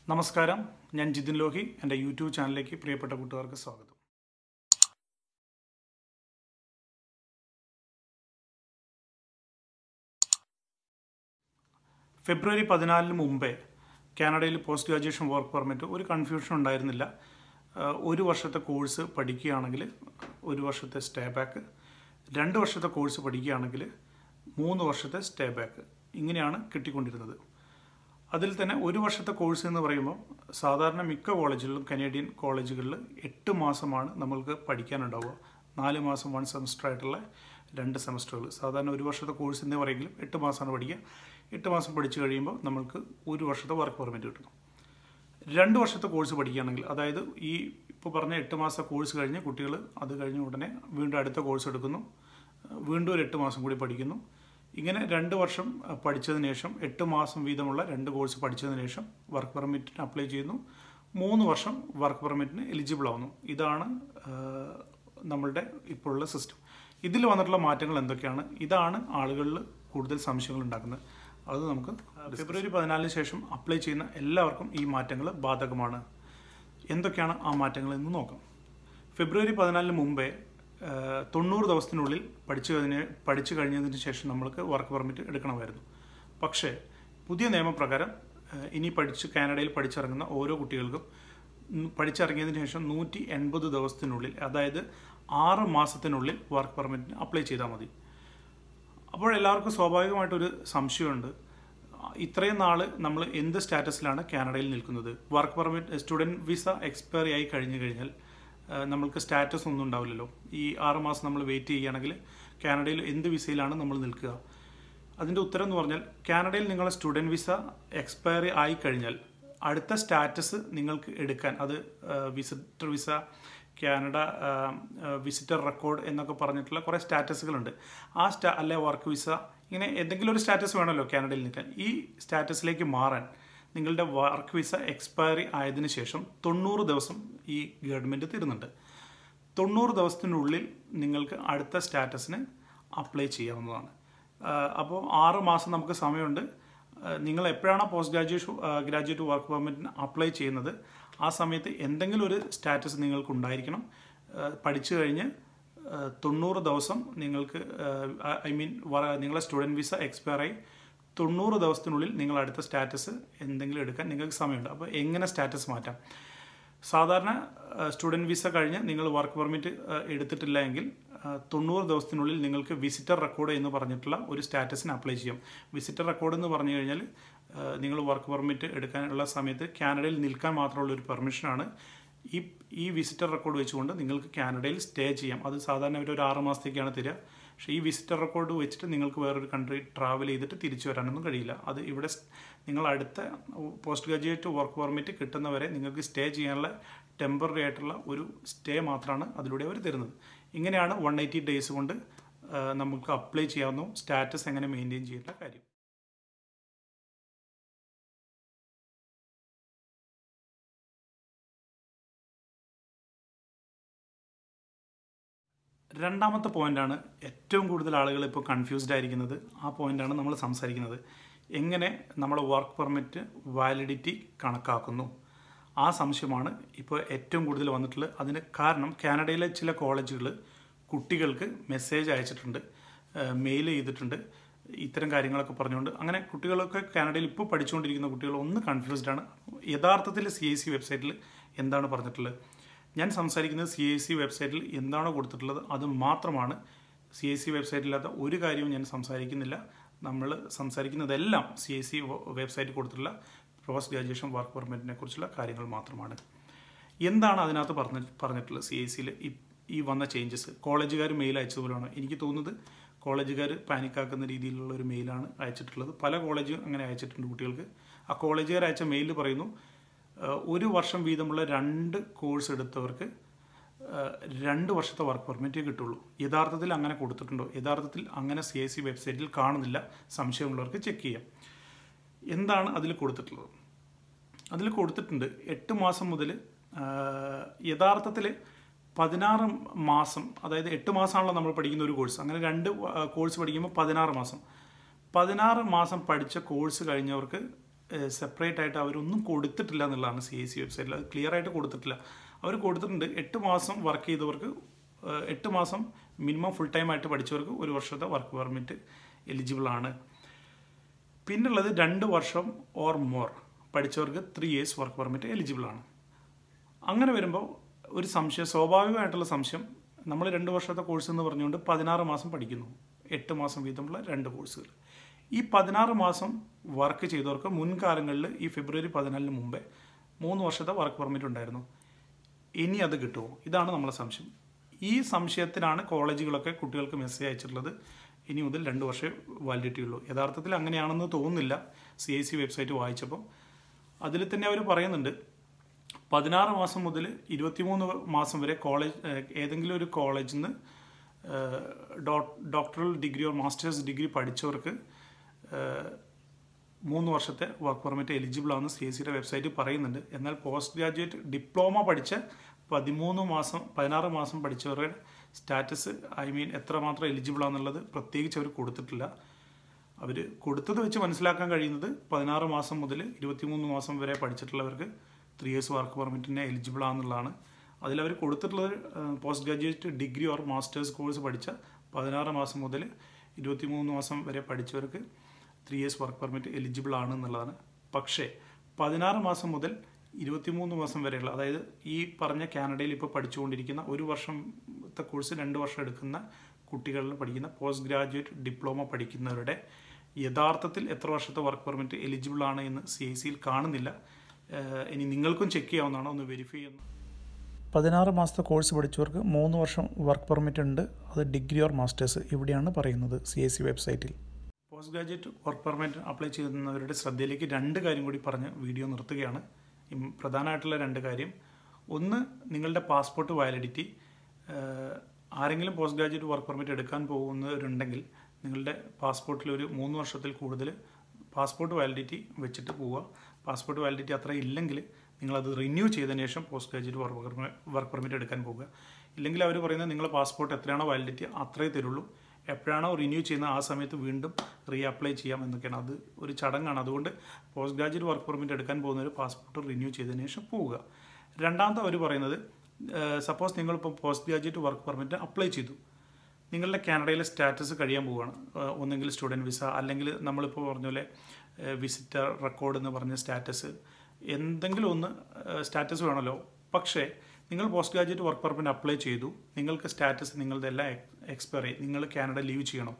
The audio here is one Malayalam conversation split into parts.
നമസ്കാരം, ഞാൻ ജിതിൻ ലോഹി. എൻ്റെ യൂട്യൂബ് ചാനലിലേക്ക് പ്രിയപ്പെട്ട കൂട്ടുകാർക്ക് സ്വാഗതം. ഫെബ്രുവരി 14 മുമ്പേ കാനഡയിൽ പോസ്റ്റ് ഗ്രാജുവേഷൻ വർക്ക് പെർമിറ്റ് ഒരു കൺഫ്യൂഷൻ ഉണ്ടായിരുന്നില്ല. ഒരു വർഷത്തെ കോഴ്സ് പഠിക്കുകയാണെങ്കിൽ 1 വർഷത്തെ സ്റ്റേ ബാക്ക്, 2 വർഷത്തെ കോഴ്സ് പഠിക്കുകയാണെങ്കിൽ 3 വർഷത്തെ സ്റ്റേ ബാക്ക്, ഇങ്ങനെയാണ് കിട്ടിക്കൊണ്ടിരുന്നത്. അതിൽ തന്നെ 1 വർഷത്തെ കോഴ്സ് എന്ന് പറയുമ്പോൾ സാധാരണ മിക്ക കോളേജുകളിലും കനേഡിയൻ കോളേജുകളിൽ 8 മാസമാണ് നമ്മൾക്ക് പഠിക്കാനുണ്ടാവുക. 4 മാസം 1 സെമസ്റ്റർ ആയിട്ടുള്ള 2 സെമസ്റ്ററുകൾ. സാധാരണ 1 വർഷത്തെ കോഴ്സ് എന്ന് പറയുമെങ്കിലും 8 മാസമാണ് പഠിക്കുക. 8 മാസം പഠിച്ചു കഴിയുമ്പോൾ നമ്മൾക്ക് 1 വർഷത്തെ വർക്ക് പെർമിറ്റ് കിട്ടും. 2 വർഷത്തെ കോഴ്സ് പഠിക്കുകയാണെങ്കിൽ, അതായത് ഈ ഇപ്പോൾ പറഞ്ഞ 8 മാസത്തെ കോഴ്സ് കഴിഞ്ഞ് കുട്ടികൾ അത് കഴിഞ്ഞ ഉടനെ വീണ്ടും അടുത്ത കോഴ്സ് എടുക്കുന്നു, വീണ്ടും ഒരു 8 മാസം കൂടി പഠിക്കുന്നു. ഇങ്ങനെ 2 വർഷം പഠിച്ചതിന് ശേഷം 8 മാസം വീതമുള്ള 2 കോഴ്സ് പഠിച്ചതിന് ശേഷം വർക്ക് പെർമിറ്റിന് അപ്ലൈ ചെയ്യുന്നു. 3 വർഷം വർക്ക് പെർമിറ്റിന് എലിജിബിൾ ആവുന്നു. ഇതാണ് നമ്മളുടെ ഇപ്പോഴുള്ള സിസ്റ്റം. ഇതിൽ വന്നിട്ടുള്ള മാറ്റങ്ങൾ എന്തൊക്കെയാണ്? ഇതാണ് ആളുകളിൽ കൂടുതൽ സംശയങ്ങൾ ഉണ്ടാക്കുന്നത്. അത് നമുക്ക് ഫെബ്രുവരി 14 ശേഷം അപ്ലൈ ചെയ്യുന്ന എല്ലാവർക്കും ഈ മാറ്റങ്ങൾ ബാധകമാണ്. എന്തൊക്കെയാണ് ആ മാറ്റങ്ങൾ എന്ന് നോക്കാം. ഫെബ്രുവരി 14 മുമ്പേ 90 ദിവസത്തിനുള്ളിൽ പഠിച്ചു കഴിഞ്ഞതിന് ശേഷം നമ്മൾക്ക് വർക്ക് പെർമിറ്റ് എടുക്കണമായിരുന്നു. പക്ഷേ പുതിയ നിയമപ്രകാരം ഇനി കാനഡയിൽ പഠിച്ചിറങ്ങുന്ന ഓരോ കുട്ടികൾക്കും പഠിച്ചിറങ്ങിയതിന് ശേഷം 180 ദിവസത്തിനുള്ളിൽ, അതായത് 6 മാസത്തിനുള്ളിൽ വർക്ക് പെർമിറ്റിന് അപ്ലൈ ചെയ്താൽ മതി. അപ്പോൾ എല്ലാവർക്കും സ്വാഭാവികമായിട്ടൊരു സംശയമുണ്ട്, ഇത്രയും നാൾ നമ്മൾ എന്ത് സ്റ്റാറ്റസിലാണ് കാനഡയിൽ നിൽക്കുന്നത്? Work permit student visa expiry ആയി കഴിഞ്ഞാൽ നമ്മൾക്ക് സ്റ്റാറ്റസ് ഒന്നും ഉണ്ടാവില്ലല്ലോ. ഈ 6 മാസം നമ്മൾ വെയിറ്റ് ചെയ്യുകയാണെങ്കിൽ കാനഡയിൽ എന്ത് വിസയിലാണ് നമ്മൾ നിൽക്കുക? അതിൻ്റെ ഉത്തരം എന്ന് പറഞ്ഞാൽ, കാനഡയിൽ നിങ്ങളുടെ സ്റ്റുഡൻറ്റ് വിസ എക്സ്പയറി ആയി കഴിഞ്ഞാൽ അടുത്ത സ്റ്റാറ്റസ് നിങ്ങൾക്ക് എടുക്കാൻ, അത് visitor visa, Canada visitor record എന്നൊക്കെ പറഞ്ഞിട്ടുള്ള കുറേ സ്റ്റാറ്റസുകളുണ്ട്. അല്ലെ വർക്ക് വിസ, ഇങ്ങനെ എന്തെങ്കിലും ഒരു സ്റ്റാറ്റസ് വേണമല്ലോ കാനഡയിൽ നിൽക്കാൻ. ഈ സ്റ്റാറ്റസിലേക്ക് മാറാൻ നിങ്ങളുടെ വർക്ക് വിസ എക്സ്പയറി ആയതിനു ശേഷം 90 ദിവസം ഈ ഗവൺമെൻറ് തരുന്നുണ്ട്. 90 ദിവസത്തിനുള്ളിൽ നിങ്ങൾക്ക് അടുത്ത സ്റ്റാറ്റസിന് അപ്ലൈ ചെയ്യാവുന്നതാണ്. അപ്പോൾ 6 മാസം നമുക്ക് സമയമുണ്ട്. നിങ്ങൾ എപ്പോഴാണോ പോസ്റ്റ് ഗ്രാജുവേറ്റ് വർക്ക് പെർമിറ്റിന് അപ്ലൈ ചെയ്യുന്നത്, ആ സമയത്ത് എന്തെങ്കിലും ഒരു സ്റ്റാറ്റസ് നിങ്ങൾക്ക് ഉണ്ടായിരിക്കണം. പഠിച്ചു കഴിഞ്ഞ് 90 ദിവസം നിങ്ങൾക്ക് നിങ്ങളെ സ്റ്റുഡൻറ്റ് വിസ എക്സ്പയർ ആയി 90 ദിവസത്തിനുള്ളിൽ നിങ്ങൾ അടുത്ത സ്റ്റാറ്റസ് എന്തെങ്കിലും എടുക്കാൻ നിങ്ങൾക്ക് സമയമുണ്ട്. അപ്പോൾ എങ്ങനെ സ്റ്റാറ്റസ് മാറ്റാം? സാധാരണ സ്റ്റുഡൻറ്റ് വിസ കഴിഞ്ഞ് നിങ്ങൾ വർക്ക് പെർമിറ്റ് എടുത്തിട്ടില്ല എങ്കിൽ 90 ദിവസത്തിനുള്ളിൽ നിങ്ങൾക്ക് വിസിറ്റർ റെക്കോർഡ് എന്ന് പറഞ്ഞിട്ടുള്ള ഒരു സ്റ്റാറ്റസിന് അപ്ലൈ ചെയ്യാം. വിസിറ്റർ റെക്കോർഡ് എന്ന് പറഞ്ഞു കഴിഞ്ഞാൽ നിങ്ങൾ വർക്ക് പെർമിറ്റ് എടുക്കാനുള്ള സമയത്ത് കാനഡയിൽ നിൽക്കാൻ മാത്രമുള്ള ഒരു പെർമിഷനാണ്. ഈ വിസിറ്റർ റെക്കോർഡ് വെച്ചുകൊണ്ട് നിങ്ങൾക്ക് കാനഡയിൽ സ്റ്റേ ചെയ്യാം. അത് സാധാരണ ഒരു 6 മാസത്തേക്കാണ് തരിക. പക്ഷേ ഈ വിസിറ്റർ റെക്കോർഡ് വെച്ചിട്ട് നിങ്ങൾക്ക് വേറൊരു കൺട്രി ട്രാവൽ ചെയ്തിട്ട് തിരിച്ചു വരാനൊന്നും കഴിയില്ല. അത് ഇവിടെ നിങ്ങൾ അടുത്ത പോസ്റ്റ് ഗ്രാജുവേറ്റ് വർക്ക് പെർമിറ്റ് കിട്ടുന്നവരെ നിങ്ങൾക്ക് സ്റ്റേ ചെയ്യാനുള്ള ടെമ്പററി ആയിട്ടുള്ള ഒരു സ്റ്റേ മാത്രമാണ് അതിലൂടെ അവർ തരുന്നത്. ഇങ്ങനെയാണ് 180 ഡേയ്സ് കൊണ്ട് നമുക്ക് അപ്ലൈ ചെയ്യാവുന്ന സ്റ്റാറ്റസ് എങ്ങനെ മെയിൻറ്റെയിൻ ചെയ്യേണ്ട കാര്യം. രണ്ടാമത്തെ പോയിൻ്റാണ് ഏറ്റവും കൂടുതൽ ആളുകൾ ഇപ്പോൾ കൺഫ്യൂസ്ഡ് ആയിരിക്കുന്നത്. ആ പോയിൻ്റാണ് നമ്മൾ സംസാരിക്കുന്നത്. എങ്ങനെ നമ്മുടെ വർക്ക് പെർമിറ്റ് വാലിഡിറ്റി കണക്കാക്കുന്നു? ആ സംശയമാണ് ഇപ്പോൾ ഏറ്റവും കൂടുതൽ വന്നിട്ടുള്ളത്. അതിന് കാരണം കാനഡയിലെ ചില കോളേജുകൾ കുട്ടികൾക്ക് മെസ്സേജ് അയച്ചിട്ടുണ്ട്, മെയിൽ ചെയ്തിട്ടുണ്ട്, ഇത്തരം കാര്യങ്ങളൊക്കെ പറഞ്ഞുകൊണ്ട്. അങ്ങനെ കുട്ടികളൊക്കെ കാനഡയിൽ ഇപ്പോൾ പഠിച്ചുകൊണ്ടിരിക്കുന്ന കുട്ടികൾ ഒന്ന് കൺഫ്യൂസ്ഡാണ്. യഥാർത്ഥത്തിൽ CIC വെബ്സൈറ്റിൽ എന്താണ് പറഞ്ഞിട്ടുള്ളത്? ഞാൻ സംസാരിക്കുന്നത് CIC വെബ്സൈറ്റിൽ എന്താണോ കൊടുത്തിട്ടുള്ളത് അത് മാത്രമാണ്. CIC വെബ്സൈറ്റില്ലാത്ത ഒരു കാര്യവും ഞാൻ സംസാരിക്കുന്നില്ല. നമ്മൾ സംസാരിക്കുന്നതെല്ലാം CIC വെബ്സൈറ്റിൽ കൊടുത്തിട്ടുള്ള പോസ്റ്റ് ഗ്രാജുവേഷൻ വർക്ക് പെർമിറ്റിനെ കുറിച്ചുള്ള കാര്യങ്ങൾ മാത്രമാണ്. എന്താണ് അതിനകത്ത് പറഞ്ഞിട്ടുള്ളത്? CICയിൽ ഈ വന്ന ചേഞ്ചസ് കോളേജുകാർ മെയിൽ അയച്ചതുപോലെയാണ്. എനിക്ക് തോന്നുന്നത് കോളേജുകാർ പാനിക്കാക്കുന്ന രീതിയിലുള്ള ഒരു മെയിലാണ് അയച്ചിട്ടുള്ളത്. പല കോളേജും അങ്ങനെ അയച്ചിട്ടുണ്ട് കുട്ടികൾക്ക്. ആ കോളേജുകാർ അയച്ച മെയിലിൽ പറയുന്നു, 1 വർഷം വീതമുള്ള 2 കോഴ്സ് എടുത്തവർക്ക് 2 വർഷത്തെ വർക്ക് പെർമിറ്റ് കിട്ടുള്ളൂ. യഥാർത്ഥത്തിൽ അങ്ങനെ കൊടുത്തിട്ടുണ്ടോ? യഥാർത്ഥത്തിൽ അങ്ങനെ CIC വെബ്സൈറ്റിൽ കാണുന്നില്ല. സംശയമുള്ളവർക്ക് ചെക്ക് ചെയ്യാം. എന്താണ് അതിൽ കൊടുത്തിട്ടുള്ളത്? അതിൽ കൊടുത്തിട്ടുണ്ട് 8 മാസം മുതൽ യഥാർത്ഥത്തിൽ 16 മാസം, അതായത് 8 മാസമാണല്ലോ നമ്മൾ പഠിക്കുന്ന ഒരു കോഴ്സ്. അങ്ങനെ 2 കോഴ്സ് പഠിക്കുമ്പോൾ 16 മാസം പഠിച്ച കോഴ്സ് കഴിഞ്ഞവർക്ക് സെപ്പറേറ്റ് ആയിട്ട് അവരൊന്നും കൊടുത്തിട്ടില്ല എന്നുള്ളതാണ് CAC വെബ്സൈറ്റിൽ. അത് ക്ലിയർ ആയിട്ട് കൊടുത്തിട്ടില്ല. അവർ കൊടുത്തിട്ടുണ്ട് 8 മാസം വർക്ക് ചെയ്തവർക്ക് 8 മാസം മിനിമം ഫുൾ ടൈം ആയിട്ട് പഠിച്ചവർക്ക് 1 വർഷത്തെ വർക്ക് പെർമിറ്റ് എലിജിബിൾ ആണ്. പിന്നുള്ളത് 2 വർഷം ഓർ മോർ പഠിച്ചവർക്ക് 3 years വർക്ക് പെർമിറ്റ് എലിജിബിൾ ആണ്. അങ്ങനെ വരുമ്പോൾ ഒരു സംശയം, സ്വാഭാവികമായിട്ടുള്ള സംശയം, നമ്മൾ 2 വർഷത്തെ കോഴ്സ് എന്ന് പറഞ്ഞുകൊണ്ട് 16 മാസം പഠിക്കുന്നു, 8 മാസം വീതമുള്ള 2 കോഴ്സുകൾ. ഈ 16 മാസം വർക്ക് ചെയ്തവർക്ക് മുൻകാലങ്ങളിൽ ഈ ഫെബ്രുവരി 14 മുമ്പേ 3 വർഷത്തെ വർക്ക് പെർമിറ്റ് ഉണ്ടായിരുന്നു. ഇനി അത് കിട്ടുമോ? ഇതാണ് നമ്മളെ സംശയം. ഈ സംശയത്തിനാണ് കോളേജുകളൊക്കെ കുട്ടികൾക്ക് മെസ്സേജ് അയച്ചിട്ടുള്ളത്, ഇനി മുതൽ 2 വർഷമേ വാലിഡിറ്റി ഉള്ളൂ. യഥാർത്ഥത്തിൽ അങ്ങനെയാണെന്ന് തോന്നുന്നില്ല. CAC വെബ്സൈറ്റ് വായിച്ചപ്പോൾ അതിൽ തന്നെ അവർ പറയുന്നുണ്ട് 16 മാസം മുതൽ 23 മാസം വരെ ഏതെങ്കിലും ഒരു കോളേജിൽ നിന്ന് doctoral degree or masters degree പഠിച്ചവർക്ക് 3 വർഷത്തെ വർക്ക് പെർമിറ്റ് എലിജിബിൾ ആണെന്ന് CACയുടെ വെബ്സൈറ്റ് പറയുന്നുണ്ട്. എന്നാൽ പോസ്റ്റ് ഗ്രാജുവേറ്റ് ഡിപ്ലോമ പഠിച്ച 16 മാസം പഠിച്ചവരുടെ സ്റ്റാറ്റസ് എത്രമാത്രം എലിജിബിൾ ആണെന്നുള്ളത് പ്രത്യേകിച്ച് അവർ കൊടുത്തിട്ടില്ല. അവർ കൊടുത്തത് വെച്ച് മനസ്സിലാക്കാൻ കഴിയുന്നത് 16 മാസം മുതൽ 23 മാസം വരെ പഠിച്ചിട്ടുള്ളവർക്ക് 3 years വർക്ക് പെർമിറ്റിന് എലിജിബിൾ ആണെന്നുള്ളതാണ്. അതിലവർ കൊടുത്തിട്ടുള്ളത് post graduate degree or masters course പഠിച്ച 16 മാസം മുതൽ 23 മാസം വരെ പഠിച്ചവർക്ക് 3 years വർക്ക് പെർമിറ്റ് എലിജിബിൾ ആണ് എന്നുള്ളതാണ്. പക്ഷേ 16 മാസം മുതൽ 23 മാസം വരെയുള്ള, അതായത് ഈ പറഞ്ഞ കാനഡയിൽ ഇപ്പോൾ പഠിച്ചുകൊണ്ടിരിക്കുന്ന 1 വർഷത്തെ കോഴ്സ് 2 വർഷം എടുക്കുന്ന കുട്ടികളിൽ പഠിക്കുന്ന പോസ്റ്റ് ഗ്രാജുവേറ്റ് ഡിപ്ലോമ പഠിക്കുന്നവരുടെ യഥാർത്ഥത്തിൽ എത്ര വർഷത്തെ വർക്ക് പെർമിറ്റ് എലിജിബിൾ ആണ് എന്ന് CACയിൽ കാണുന്നില്ല. ഇനി നിങ്ങൾക്കും ചെക്ക് ചെയ്യാവുന്നതാണ്, ഒന്ന് വെരിഫൈ ചെയ്യുന്നത്. 16 മാസത്തെ കോഴ്സ് പഠിച്ചവർക്ക് 3 വർഷം വർക്ക് പെർമിറ്റ് ഉണ്ട്, അത് ഡിഗ്രി ഓർ മാസ്റ്റേഴ്സ്, ഇവിടെയാണ് പറയുന്നത് CAC വെബ്സൈറ്റിൽ. Post graduate work permit apply ചെയ്യുന്നവരുടെ ശ്രദ്ധയിലേക്ക് 2 കാര്യം കൂടി പറഞ്ഞ് വീഡിയോ നിർത്തുകയാണ്. പ്രധാനമായിട്ടുള്ള 2 കാര്യം. ഒന്ന്, നിങ്ങളുടെ പാസ്പോർട്ട് വാലിഡിറ്റി. ആരെങ്കിലും പോസ്റ്റ് ഗ്രാജുവേറ്റ് വർക്ക് പെർമിറ്റ് എടുക്കാൻ പോകുന്നവരുണ്ടെങ്കിൽ നിങ്ങളുടെ പാസ്പോർട്ടിൽ ഒരു 3 വർഷത്തിൽ കൂടുതൽ പാസ്പോർട്ട് വാലിഡിറ്റി വെച്ചിട്ട് പോവുക. പാസ്പോർട്ട് വാലിഡിറ്റി അത്ര ഇല്ലെങ്കിൽ നിങ്ങളത് റിന്യൂ ചെയ്തതിന് ശേഷം പോസ്റ്റ് ഗ്രാജുവേറ്റ് വർക്ക് പെർമിറ്റ് എടുക്കാൻ പോകുക. ഇല്ലെങ്കിൽ അവർ പറയുന്നത് നിങ്ങളുടെ പാസ്പോർട്ട് എത്രയാണോ വാലിഡിറ്റി അത്രേ തരുള്ളൂ, എപ്പോഴാണോ റിന്യൂ ചെയ്യുന്നത് ആ സമയത്ത് വീണ്ടും അപ്ലൈ ചെയ്യാം എന്നൊക്കെയാണ്. അത് ഒരു ചടങ്ങാണ്. അതുകൊണ്ട് പോസ്റ്റ് ഗ്രാജുവേറ്റ് വർക്ക് പെർമിറ്റ് എടുക്കാൻ പോകുന്നവർ പാസ്പോർട്ട് റിന്യൂ ചെയ്തതിന് ശേഷം പോവുക. രണ്ടാമത്തെ അവർ പറയുന്നത്, സപ്പോസ് നിങ്ങളിപ്പോൾ post graduate work permit apply ചെയ്തു, നിങ്ങളുടെ കാനഡയിലെ സ്റ്റാറ്റസ് കഴിയാൻ പോവുകയാണ്. ഒന്നെങ്കിൽ സ്റ്റുഡൻറ്റ് വിസ, അല്ലെങ്കിൽ നമ്മളിപ്പോൾ പറഞ്ഞ പോലെ വിസിറ്റർ റെക്കോർഡ് എന്ന് പറഞ്ഞ സ്റ്റാറ്റസ്, എന്തെങ്കിലും ഒന്ന് സ്റ്റാറ്റസ് വേണമല്ലോ. പക്ഷേ നിങ്ങൾ post graduate work permit apply ചെയ്തു, നിങ്ങൾക്ക് സ്റ്റാറ്റസ് നിങ്ങളുടെ എല്ലാം എക്സ്പയർ ആയി, നിങ്ങൾ കാനഡ ലീവ് ചെയ്യണം.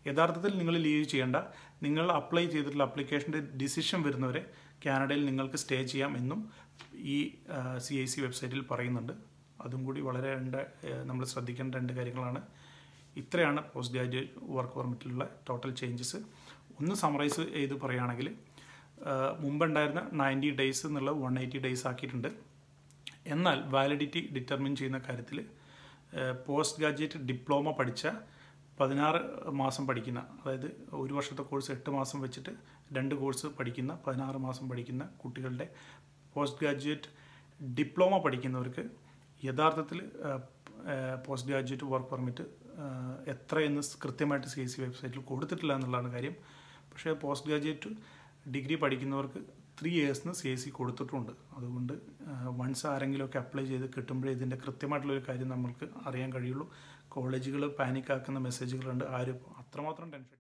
യഥാർത്ഥത്തിൽ നിങ്ങൾ ലീവ് ചെയ്യേണ്ട, നിങ്ങൾ അപ്ലൈ ചെയ്തിട്ടുള്ള അപ്ലിക്കേഷൻ്റെ ഡിസിഷൻ വരുന്നവരെ കാനഡയിൽ നിങ്ങൾക്ക് സ്റ്റേ ചെയ്യാം എന്നും ഈ CAC വെബ്സൈറ്റിൽ പറയുന്നുണ്ട്. അതും കൂടി വളരെ നമ്മൾ ശ്രദ്ധിക്കേണ്ട 2 കാര്യങ്ങളാണ്. ഇത്രയാണ് പോസ്റ്റ് ഗ്രാജുവേറ്റ് വർക്ക് പെർമിറ്റിലുള്ള ടോട്ടൽ ചേഞ്ചസ്. ഒന്ന് സമറൈസ് ചെയ്ത് പറയുകയാണെങ്കിൽ, മുമ്പുണ്ടായിരുന്ന 90 days എന്നുള്ള 180 days ആക്കിയിട്ടുണ്ട്. എന്നാൽ വാലിഡിറ്റി ഡിറ്റർമിൻ ചെയ്യുന്ന കാര്യത്തിൽ പോസ്റ്റ് ഗ്രാജുവേറ്റ് ഡിപ്ലോമ പഠിച്ച 16 മാസം പഠിക്കുന്ന, അതായത് 1 വർഷത്തെ കോഴ്സ് 8 മാസം വെച്ചിട്ട് 2 കോഴ്സ് പഠിക്കുന്ന 16 മാസം പഠിക്കുന്ന കുട്ടികളുടെ പോസ്റ്റ് ഗ്രാജുവേറ്റ് ഡിപ്ലോമ പഠിക്കുന്നവർക്ക് യഥാർത്ഥത്തിൽ പോസ്റ്റ് ഗ്രാജുവേറ്റ് വർക്ക് പെർമിറ്റ് എത്രയെന്ന് കൃത്യമായിട്ട് CAC വെബ്സൈറ്റിൽ കൊടുത്തിട്ടില്ല എന്നുള്ളതാണ് കാര്യം. പക്ഷേ പോസ്റ്റ് ഗ്രാജുവേറ്റ് ഡിഗ്രി പഠിക്കുന്നവർക്ക് 3 years CAC കൊടുത്തിട്ടുണ്ട്. അതുകൊണ്ട് വൺസ് ആരെങ്കിലുമൊക്കെ അപ്ലൈ ചെയ്ത് കിട്ടുമ്പോഴേ ഇതിൻ്റെ കൃത്യമായിട്ടുള്ളൊരു കാര്യം നമ്മൾക്ക് അറിയാൻ കഴിയുള്ളൂ. കോളേജുകൾ പാനിക്കാക്കുന്ന മെസ്സേജുകളുണ്ട്. ആരും അത്രമാത്രം ടെൻഷൻ